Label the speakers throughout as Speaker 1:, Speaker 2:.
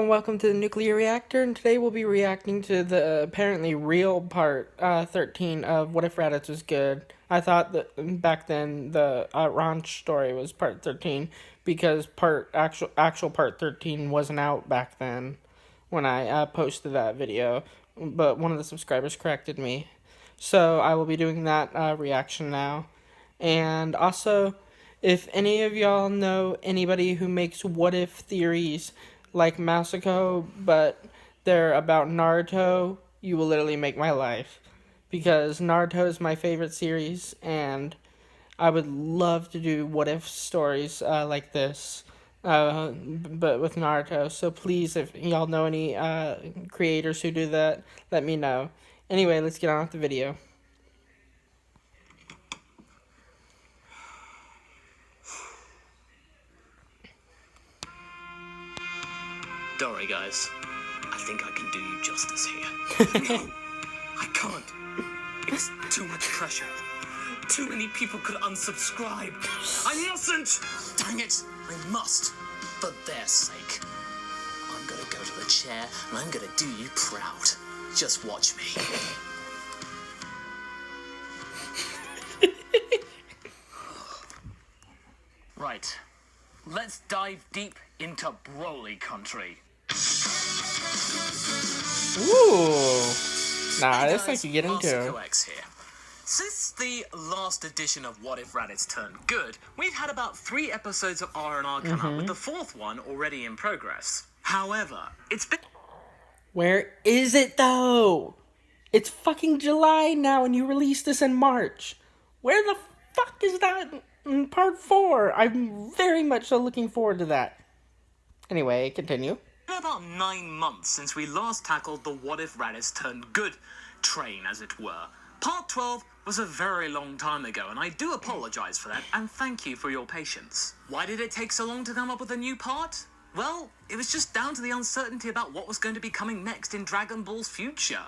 Speaker 1: and welcome to the Nuclear Reactor, and today we'll be reacting to the apparently real part 13 of What If Raditz Was Good. I thought that back then the Ranch story was part 13 because actual part 13 wasn't out back then when I posted that video, but one of the subscribers corrected me. So I will be doing that reaction now. And also, if any of y'all know anybody who makes what if theories like Masakox, but they're about Naruto, you will literally make my life. Because Naruto is my favorite series, and I would love to do what if stories like this, but with Naruto. So please, if y'all know any creators who do that, let me know. Anyway, let's get on with the video.
Speaker 2: Don't worry, guys. I think I can do you justice here. No, I can't. It's too much pressure. Too many people could unsubscribe. I mustn't! Dang it, I must. For their sake. I'm gonna go to the chair and I'm gonna do you proud. Just watch me. Right. Let's dive deep into Broly country.
Speaker 1: Ooh. Nah,
Speaker 2: Hey
Speaker 1: this
Speaker 2: guys,
Speaker 1: like you get into.
Speaker 2: Masakox here. Since the last edition of What If Raditz Turned Good, we've had about 3 episodes of R&R come out, with the 4th one already in progress. However, it's been...
Speaker 1: Where is it though? It's fucking July now and you released this in March. Where the fuck is that in part 4? I'm very much so looking forward to that. Anyway, continue.
Speaker 2: It's been about 9 months since we last tackled the What If Raditz Turned Good train, as it were. Part 12 was a very long time ago, and I do apologize for that, and thank you for your patience. Why did it take so long to come up with a new part? Well, it was just down to the uncertainty about what was going to be coming next in Dragon Ball's future.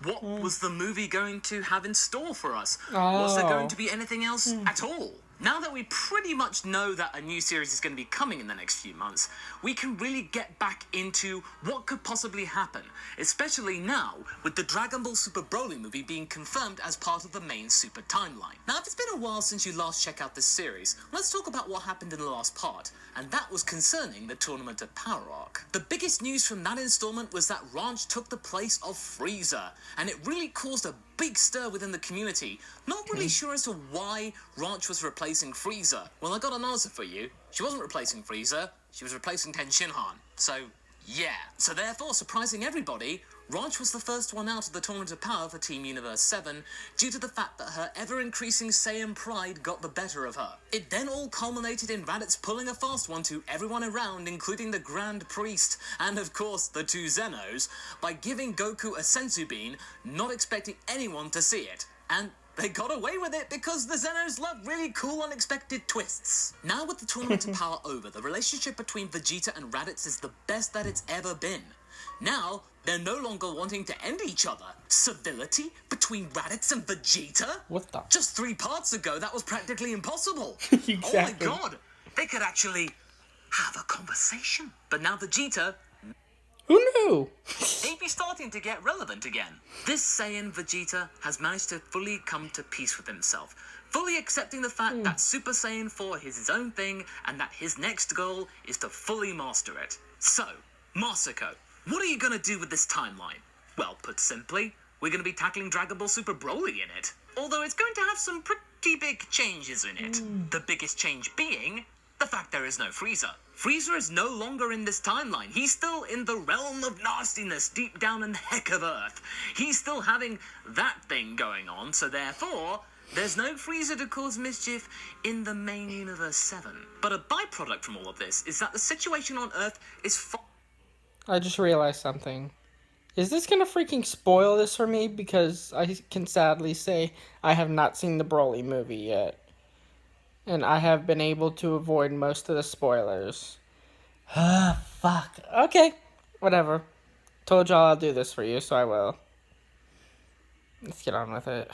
Speaker 2: What was the movie going to have in store for us? Was there going to be anything else at all? Now that we pretty much know that a new series is going to be coming in the next few months, we can really get back into what could possibly happen, especially now with the Dragon Ball Super Broly movie being confirmed as part of the main Super timeline. Now, if it's been a while since you last checked out this series, let's talk about what happened in the last part, and that was concerning the Tournament of Power arc. The biggest news from that installment was that Ranch took the place of Frieza, and it really caused a big stir within the community. Not really sure as to why Ranch was replacing Frieza. Well, I got an answer for you. She wasn't replacing Frieza, she was replacing Ten Shinhan. So, yeah. So therefore, surprising everybody, Ranch was the first one out of the Tournament of Power for Team Universe 7 due to the fact that her ever-increasing Saiyan pride got the better of her. It then all culminated in Raditz pulling a fast one to everyone around, including the Grand Priest and, of course, the 2 Zenos, by giving Goku a Senzu Bean, not expecting anyone to see it. And they got away with it because the Zenos love really cool, unexpected twists. Now with the Tournament of Power over, the relationship between Vegeta and Raditz is the best that it's ever been. Now, they're no longer wanting to end each other. Civility between Raditz and Vegeta?
Speaker 1: What the?
Speaker 2: Just 3 parts ago, that was practically impossible.
Speaker 1: Exactly.
Speaker 2: Oh my god, they could actually have a conversation. But now Vegeta...
Speaker 1: Who knew?
Speaker 2: may be starting to get relevant again. This Saiyan Vegeta has managed to fully come to peace with himself, fully accepting the fact that Super Saiyan 4 is his own thing and that his next goal is to fully master it. So, Masako, what are you going to do with this timeline? Well, put simply, we're going to be tackling Dragon Ball Super Broly in it. Although it's going to have some pretty big changes in it. The biggest change being the fact there is no Frieza. Frieza is no longer in this timeline. He's still in the realm of nastiness deep down in the heck of Earth. He's still having that thing going on, so therefore, there's no Frieza to cause mischief in the main Universe 7. But a byproduct from all of this is that the situation on Earth is
Speaker 1: I just realized something. Is this gonna freaking spoil this for me? Because I can sadly say I have not seen the Broly movie yet. And I have been able to avoid most of the spoilers. Fuck. Okay. Whatever. Told y'all I'll do this for you, so I will. Let's get on with it.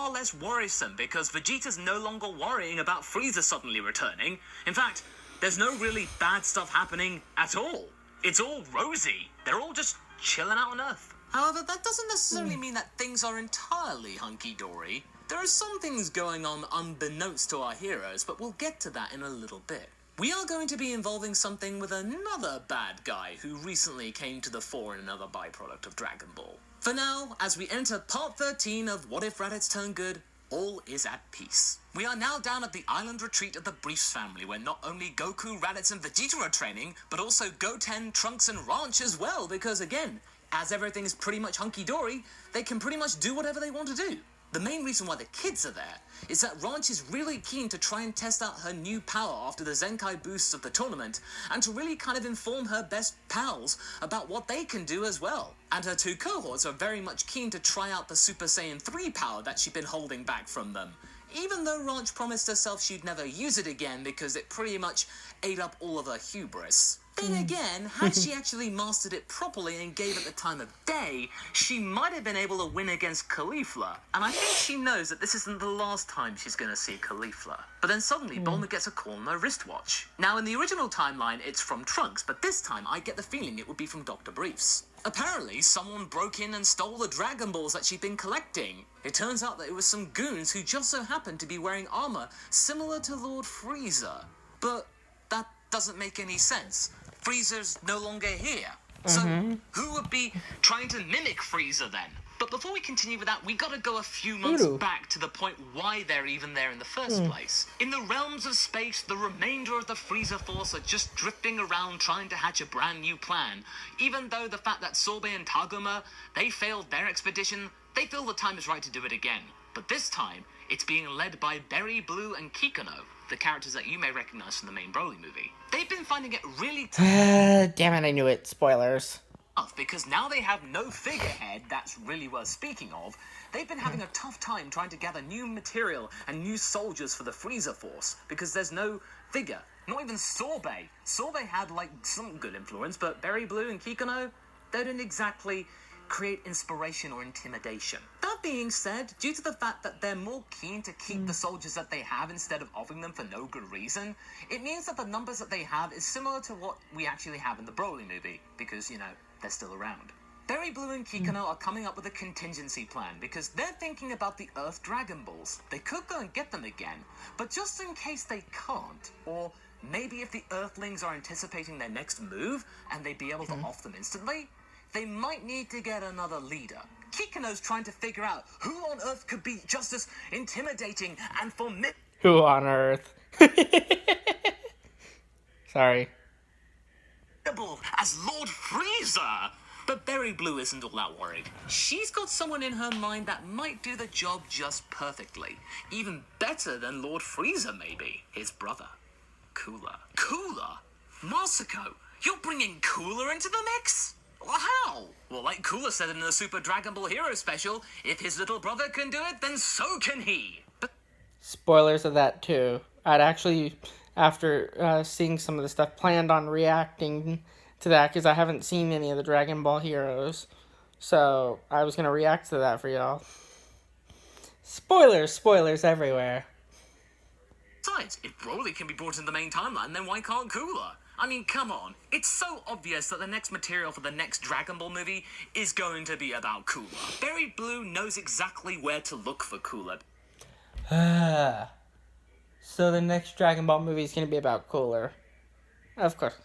Speaker 2: far less worrisome because Vegeta's no longer worrying about Frieza suddenly returning. In fact, there's no really bad stuff happening at all. It's all rosy. They're all just chilling out on Earth. However, that doesn't necessarily mean that things are entirely hunky-dory. There are some things going on unbeknownst to our heroes, but we'll get to that in a little bit. We are going to be involving something with another bad guy who recently came to the fore in another byproduct of Dragon Ball. For now, as we enter part 13 of What If Raditz Turned Good, all is at peace. We are now down at the island retreat of the Briefs family, where not only Goku, Raditz, and Vegeta are training, but also Goten, Trunks, and Ranch as well, because again, as everything is pretty much hunky-dory, they can pretty much do whatever they want to do. The main reason why the kids are there is that Ranch is really keen to try and test out her new power after the Zenkai boosts of the tournament, and to really kind of inform her best pals about what they can do as well. And her two cohorts are very much keen to try out the Super Saiyan 3 power that she'd been holding back from them, even though Ranch promised herself she'd never use it again because it pretty much ate up all of her hubris. Then again, had she actually mastered it properly and gave it the time of day, she might have been able to win against Caulifla. And I think she knows that this isn't the last time she's going to see Caulifla. But then suddenly, Bulma gets a call on her wristwatch. Now, in the original timeline, it's from Trunks, but this time I get the feeling it would be from Dr. Briefs. Apparently, someone broke in and stole the Dragon Balls that she'd been collecting. It turns out that it was some goons who just so happened to be wearing armor similar to Lord Frieza. But that doesn't make any sense. Frieza's no longer here. So, who would be trying to mimic Frieza then? But before we continue with that, we gotta go a few months back to the point why they're even there in the first place. In the realms of space, the remainder of the Frieza Force are just drifting around trying to hatch a brand new plan. Even though the fact that Sorbet and Taguma, they failed their expedition, they feel the time is right to do it again. But this time, it's being led by Berry, Blue, and Kikuno, the characters that you may recognize from the main Broly movie. They've been finding it really
Speaker 1: Damn it, I knew it. Spoilers.
Speaker 2: tough because now they have no figurehead that's really worth speaking of. They've been having a tough time trying to gather new material and new soldiers for the Frieza Force because there's no figure. Not even Sorbet. Sorbet had, like, some good influence, but Berry, Blue, and Kikuno, they didn't exactly create inspiration or intimidation. That being said, due to the fact that they're more keen to keep the soldiers that they have instead of offering them for no good reason, it means that the numbers that they have is similar to what we actually have in the Broly movie, because, you know, they're still around. Berry, Blue, and Kikuno are coming up with a contingency plan because they're thinking about the Earth Dragon Balls. They could go and get them again, but just in case they can't, or maybe if the Earthlings are anticipating their next move and they'd be able to off them instantly, they might need to get another leader. Kikuno's trying to figure out who on Earth could be just as intimidating and formidable.
Speaker 1: Who on Earth? Sorry.
Speaker 2: As Lord Frieza. But Berry Blue isn't all that worried. She's got someone in her mind that might do the job just perfectly. Even better than Lord Frieza, maybe. His brother. Cooler. Cooler? Masako, you're bringing Cooler into the mix? Well, how? Well, like Cooler said in the Super Dragon Ball Hero special, if his little brother can do it, then so can he. But
Speaker 1: Spoilers of that, too. I'd actually, after seeing some of the stuff, planned on reacting to that because I haven't seen any of the Dragon Ball Heroes. So I was going to react to that for y'all. Spoilers everywhere.
Speaker 2: Besides, if Broly can be brought into the main timeline, then why can't Cooler? I mean, come on. It's so obvious that the next material for the next Dragon Ball movie is going to be about Cooler. Berry Blue knows exactly where to look for Cooler.
Speaker 1: So the next Dragon Ball movie is going to be about Cooler. Of course.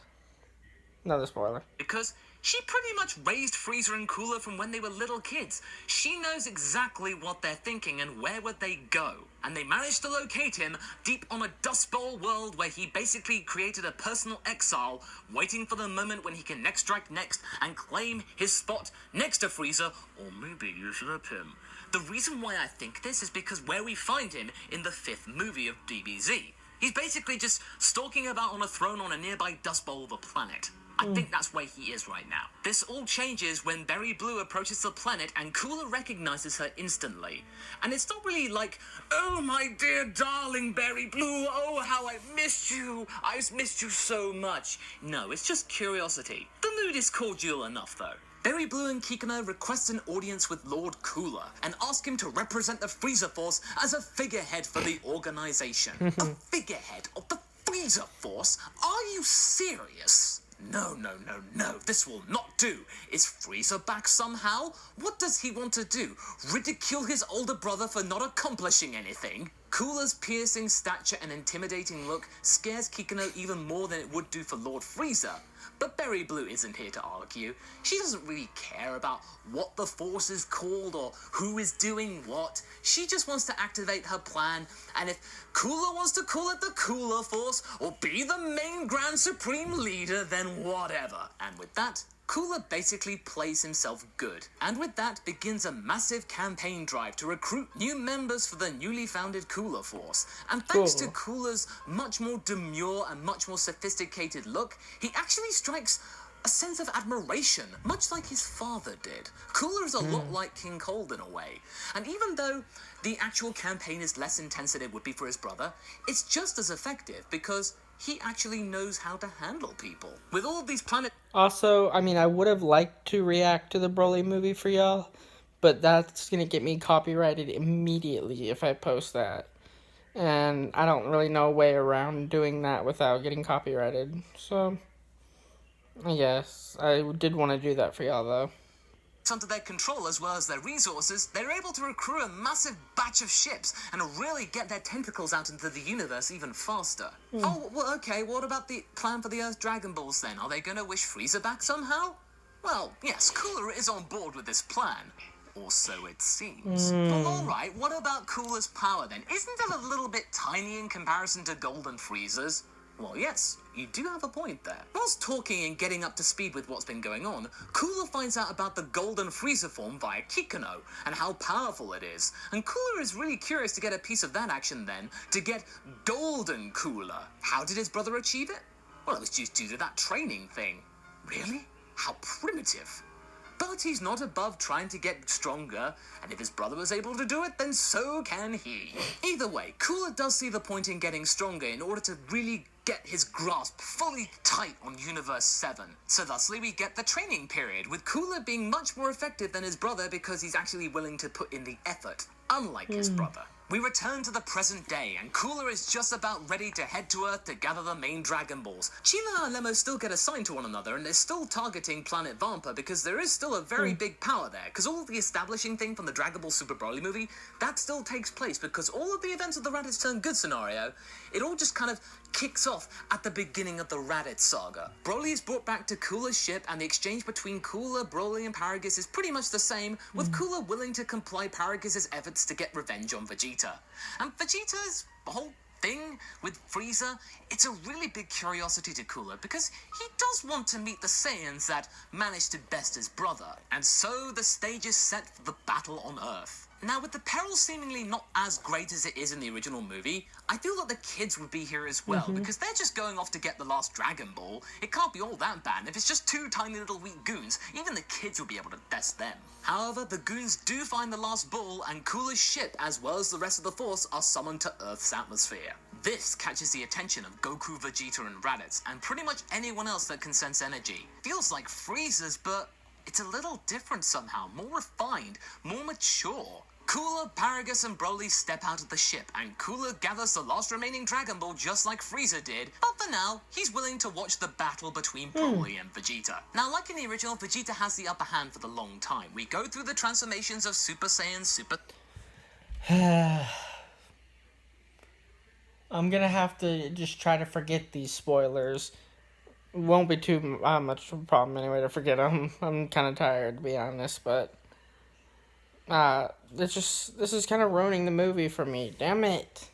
Speaker 1: Another spoiler.
Speaker 2: Because she pretty much raised Frieza and Cooler from when they were little kids. She knows exactly what they're thinking and where would they go. And they managed to locate him deep on a Dust Bowl world where he basically created a personal exile, waiting for the moment when he can next strike next and claim his spot next to Frieza, or maybe usurp him. The reason why I think this is because where we find him in the 5th movie of DBZ. He's basically just stalking about on a throne on a nearby Dust Bowl of a planet. I think that's where he is right now. This all changes when Berry Blue approaches the planet and Cooler recognizes her instantly. And it's not really like, oh my dear darling Berry Blue, oh how I missed you, I've missed you so much. No, it's just curiosity. The mood is cordial enough though. Berry Blue and Kikuno request an audience with Lord Cooler and ask him to represent the Frieza Force as a figurehead for the organization. A figurehead of the Frieza Force? Are you serious? No, no, no, no, this will not do. Is Frieza back somehow? What does he want to do? Ridicule his older brother for not accomplishing anything? Cooler's piercing stature and intimidating look scares Kikino even more than it would do for Lord Frieza. But Berry Blue isn't here to argue. She doesn't really care about what the Force is called or who is doing what. She just wants to activate her plan, and if Cooler wants to call it the Cooler Force or be the main Grand Supreme Leader, then whatever. And with that, Cooler basically plays himself good, and with that begins a massive campaign drive to recruit new members for the newly founded Cooler Force. And thanks to Cooler's much more demure and much more sophisticated look, he actually strikes a sense of admiration, much like his father did. Cooler is a lot like King Cold in a way, and even though the actual campaign is less intense than it would be for his brother, it's just as effective because he actually knows how to handle people. With all of these
Speaker 1: Also, I mean, I would have liked to react to the Broly movie for y'all, but that's gonna get me copyrighted immediately if I post that. And I don't really know a way around doing that without getting copyrighted. So, I guess I did want to do that for y'all, though.
Speaker 2: under their control as well as their resources, they're able to recruit a massive batch of ships and really get their tentacles out into the universe even faster. Oh, well, okay, what about the plan for the Earth Dragon Balls then? Are they going to wish Frieza back somehow? Well, yes, Cooler is on board with this plan. Or so it seems. But alright, what about Cooler's power then? Isn't it a little bit tiny in comparison to Golden Frieza's? Well, yes, you do have a point there. Whilst talking and getting up to speed with what's been going on, Cooler finds out about the Golden Frieza form via Kikino, and how powerful it is. And Cooler is really curious to get a piece of that action then, to get Golden Cooler. How did his brother achieve it? Well, it was just due to that training thing. Really? How primitive. But he's not above trying to get stronger, and if his brother was able to do it, then so can he. Either way, Cooler does see the point in getting stronger in order to really get his grasp fully tight on Universe 7. So thusly we get the training period, with Cooler being much more effective than his brother because he's actually willing to put in the effort, unlike his brother. We return to the present day, and Cooler is just about ready to head to Earth to gather the main Dragon Balls. Chima and Lemo still get assigned to one another, and they're still targeting Planet Vampa because there is still a very big power there, because all of the establishing thing from the Dragon Ball Super Broly movie, that still takes place, because all of the events of the Raditz Turn Good scenario, it all just kind of kicks off at the beginning of the Raditz saga. Broly is brought back to Cooler's ship, and the exchange between Cooler, Broly, and Paragus is pretty much the same, with Cooler willing to comply Paragus' efforts to get revenge on Vegeta. And Vegeta's whole thing with Frieza, it's a really big curiosity to Cooler, because he does want to meet the Saiyans that managed to best his brother. And so the stage is set for the battle on Earth. Now, with the peril seemingly not as great as it is in the original movie, I feel that the kids would be here as well, because they're just going off to get the last Dragon Ball. It can't be all that bad. If it's just two tiny little weak goons, even the kids will be able to test them. However, the goons do find the last ball, and Cooler's ship, as well as the rest of the Force, are summoned to Earth's atmosphere. This catches the attention of Goku, Vegeta, and Raditz, and pretty much anyone else that can sense energy. Feels like Frieza's, but it's a little different somehow, more refined, more mature. Cooler, Paragus, and Broly step out of the ship, and Cooler gathers the last remaining Dragon Ball just like Frieza did, but for now, he's willing to watch the battle between Broly and Vegeta. Now, like in the original, Vegeta has the upper hand for the long time. We go through the transformations of Super Saiyan, Super...
Speaker 1: I'm gonna have to just try to forget these spoilers. It won't be too much of a problem anyway to forget them. I'm kind of tired, to be honest, but... this is kind of ruining the movie for me. Damn it.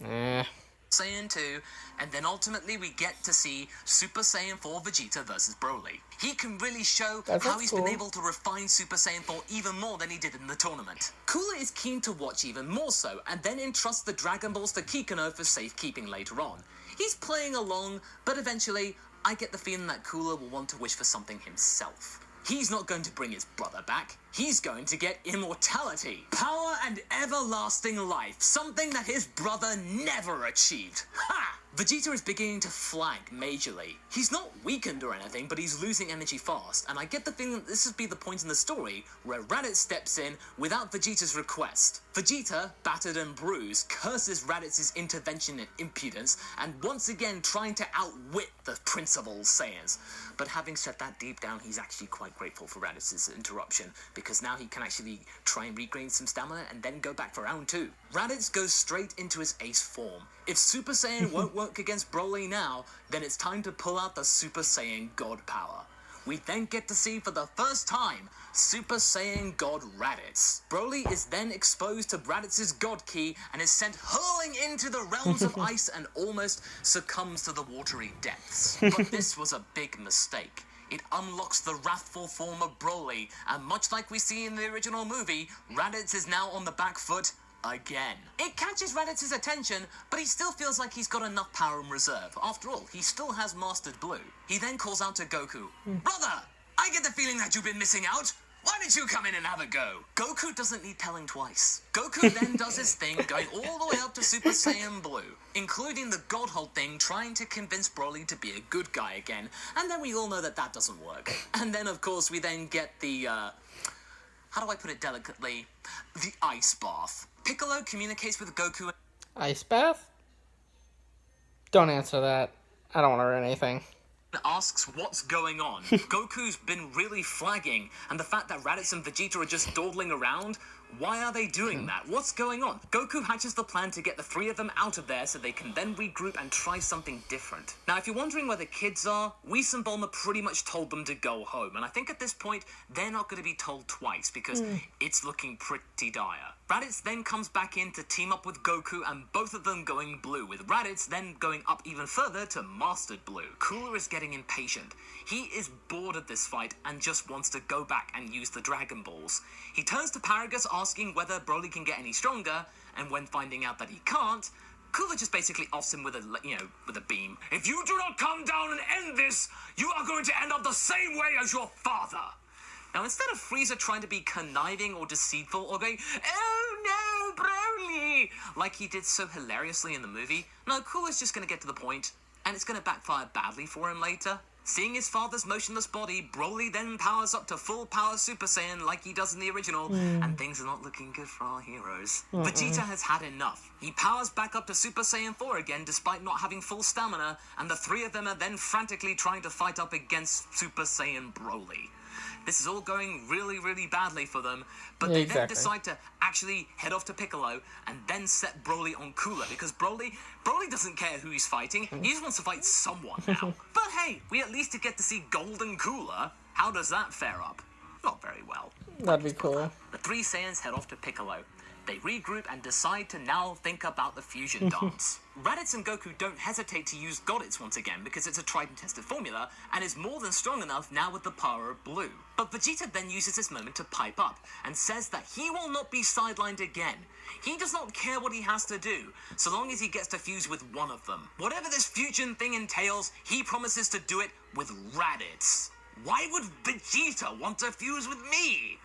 Speaker 2: Saiyan 2, and then ultimately we get to see Super Saiyan 4 Vegeta versus Broly. He can really show how he's been able to refine Super Saiyan 4 even more than he did in the tournament. Cooler is keen to watch even more so, and then entrusts the Dragon Balls to Kikino for safekeeping later on. He's playing along, but eventually, I get the feeling that Cooler will want to wish for something himself. He's not going to bring his brother back. He's going to get immortality, power, and everlasting life, something that his brother never achieved. Ha! Vegeta is beginning to flag majorly. He's not weakened or anything, but he's losing energy fast, and I get the feeling that this would be the point in the story where Raditz steps in without Vegeta's request. Vegeta, battered and bruised, curses Raditz's intervention and impudence, and once again trying to outwit the principal Saiyans. But having said that, deep down, he's actually quite grateful for Raditz's interruption, because now he can actually try and regain some stamina and then go back for round 2. Raditz goes straight into his ace form. If Super Saiyan won't work against Broly now, then it's time to pull out the Super Saiyan God power. We then get to see for the first time Super Saiyan God Raditz. Broly is then exposed to Raditz's God Ki and is sent hurling into the realms of ice and almost succumbs to the watery depths. But this was a big mistake. It unlocks the wrathful form of Broly, and much like we see in the original movie, Raditz is now on the back foot again. It catches Raditz's attention, but he still feels like he's got enough power in reserve. After all, he still has Mastered Blue. He then calls out to Goku, "Brother, I get the feeling that you've been missing out. Why don't you come in and have a go?" Goku doesn't need telling twice. Goku then does his thing, going all the way up to Super Saiyan Blue, including the Godhold thing, trying to convince Broly to be a good guy again, and then we all know that that doesn't work. And then, of course, we then get the, how do I put it delicately? The ice bath. Piccolo communicates with Goku.
Speaker 1: Ice bath? Don't answer that. I don't want to learn anything.
Speaker 2: Asks what's going on. Goku's been really flagging, and the fact that Raditz and Vegeta are just dawdling around, why are they doing that? What's going on? Goku hatches the plan to get the 3 of them out of there so they can then regroup and try something different. Now, if you're wondering where the kids are, Whis and Bulma pretty much told them to go home, and I think at this point, they're not going to be told twice, because it's looking pretty dire. Raditz then comes back in to team up with Goku, and both of them going blue, with Raditz then going up even further to Mastered Blue. Cooler is getting impatient. He is bored of this fight and just wants to go back and use the Dragon Balls. He turns to Paragus asking whether Broly can get any stronger, and when finding out that he can't, Cooler just basically offs him with a beam. "If you do not come down and end this, you are going to end up the same way as your father." Now, instead of Frieza trying to be conniving or deceitful or going, "Oh no, Broly," like he did so hilariously in the movie, no, Cooler's just going to get to the point, and it's going to backfire badly for him later. Seeing his father's motionless body, Broly then powers up to full power Super Saiyan like he does in the original, and things are not looking good for our heroes. Vegeta has had enough. He powers back up to Super Saiyan 4 again despite not having full stamina, and the 3 of them are then frantically trying to fight up against Super Saiyan Broly. This is all going really, really badly for them, but they then decide to actually head off to Piccolo and then set Broly on Cooler, because Broly doesn't care who he's fighting, he just wants to fight someone now. But hey, we at least get to see Golden Cooler. How does that fare up? Not very well.
Speaker 1: That'd be cool.
Speaker 2: The 3 Saiyans head off to Piccolo. They regroup and decide to now think about the fusion dance. Raditz and Goku don't hesitate to use Goditz once again because it's a tried and tested formula and is more than strong enough now with the power of Blue. But Vegeta then uses this moment to pipe up and says that he will not be sidelined again. He does not care what he has to do, so long as he gets to fuse with one of them. Whatever this fusion thing entails, he promises to do it with Raditz. Why would Vegeta want to fuse with me?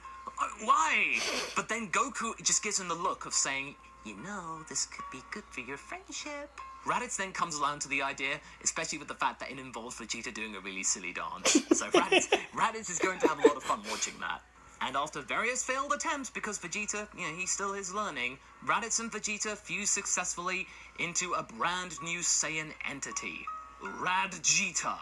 Speaker 2: Why? But then Goku just gives him the look of saying, "You know, this could be good for your friendship." Raditz then comes around to the idea, especially with the fact that it involves Vegeta doing a really silly dance. So Raditz is going to have a lot of fun watching that. And after various failed attempts, because Vegeta, he still is learning, Raditz and Vegeta fuse successfully into a brand new Saiyan entity, Radjita.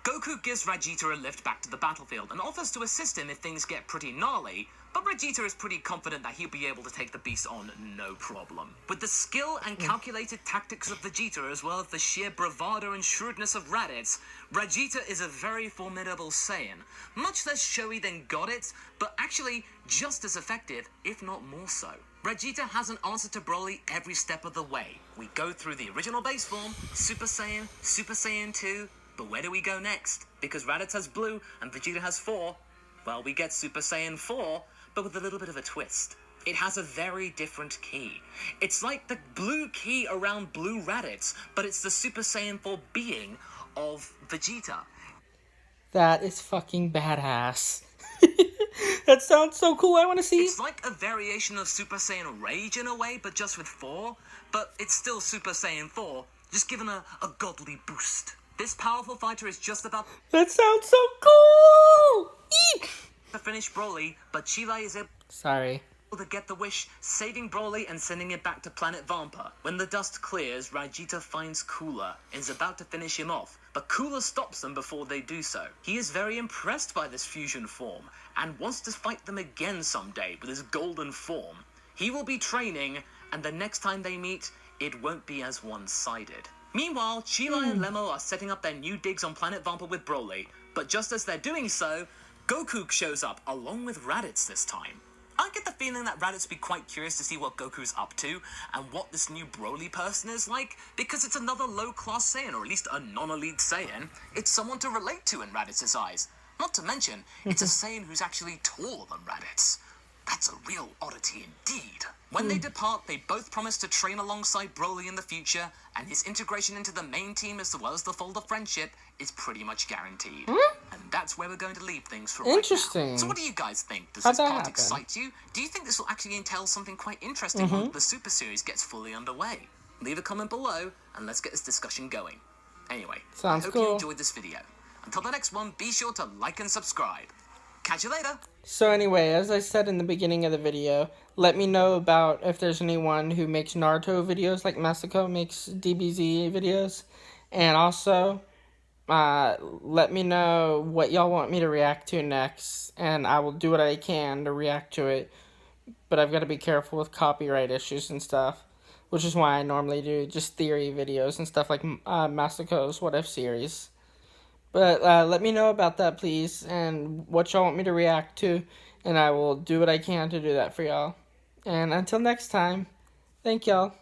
Speaker 2: Goku gives Radjita a lift back to the battlefield and offers to assist him if things get pretty gnarly, but Radjita is pretty confident that he'll be able to take the beast on no problem. With the skill and calculated tactics of Vegeta as well as the sheer bravado and shrewdness of Raditz, Radjita is a very formidable Saiyan. Much less showy than Goditz, but actually just as effective, if not more so. Radjita has an answer to Broly every step of the way. We go through the original base form, Super Saiyan 2, but where do we go next? Because Raditz has Blue and Vegeta has 4. Well, we get Super Saiyan 4, but with a little bit of a twist. It has a very different key. It's like the blue key around Blue Raditz, but it's the Super Saiyan 4 being of Vegeta.
Speaker 1: That is fucking badass. That sounds so cool, I want to see.
Speaker 2: It's like a variation of Super Saiyan Rage in a way, but just with 4. But it's still Super Saiyan 4, just given a godly boost. This powerful fighter is just about
Speaker 1: That sounds so cool! Eek!
Speaker 2: to finish Broly, but Chile is able
Speaker 1: Sorry.
Speaker 2: to get the wish, saving Broly and sending it back to planet Vampa. When the dust clears, Vegeta finds Cooler and is about to finish him off, but Cooler stops them before they do so. He is very impressed by this fusion form and wants to fight them again someday with his golden form. He will be training, and the next time they meet, it won't be as one-sided. Meanwhile, Chile and Lemmo are setting up their new digs on planet Vampa with Broly, but just as they're doing so, Goku shows up along with Raditz this time. I get the feeling that Raditz would be quite curious to see what Goku's up to and what this new Broly person is like, because it's another low-class Saiyan, or at least a non-elite Saiyan. It's someone to relate to in Raditz's eyes. Not to mention, it's a Saiyan who's actually taller than Raditz. That's a real oddity indeed. When they depart, they both promise to train alongside Broly in the future, and his integration into the main team as well as the fold of friendship is pretty much guaranteed. And that's where we're going to leave things for right now.
Speaker 1: Interesting.
Speaker 2: So what do you guys think? Does
Speaker 1: How'd
Speaker 2: this
Speaker 1: that
Speaker 2: part
Speaker 1: happen?
Speaker 2: excite you? Do you think this will actually entail something quite interesting when the Super Series gets fully underway? Leave a comment below, and let's get this discussion going. Anyway,
Speaker 1: Sounds
Speaker 2: I hope
Speaker 1: cool.
Speaker 2: you enjoyed this video. Until the next one, be sure to like and subscribe. Catch you later!
Speaker 1: So anyway, as I said in the beginning of the video, let me know about if there's anyone who makes Naruto videos like Masakox makes DBZ videos. And also, let me know what y'all want me to react to next, and I will do what I can to react to it. But I've got to be careful with copyright issues and stuff, which is why I normally do just theory videos and stuff like Masako's What If series. But let me know about that, please, and what y'all want me to react to, and I will do what I can to do that for y'all. And until next time, thank y'all.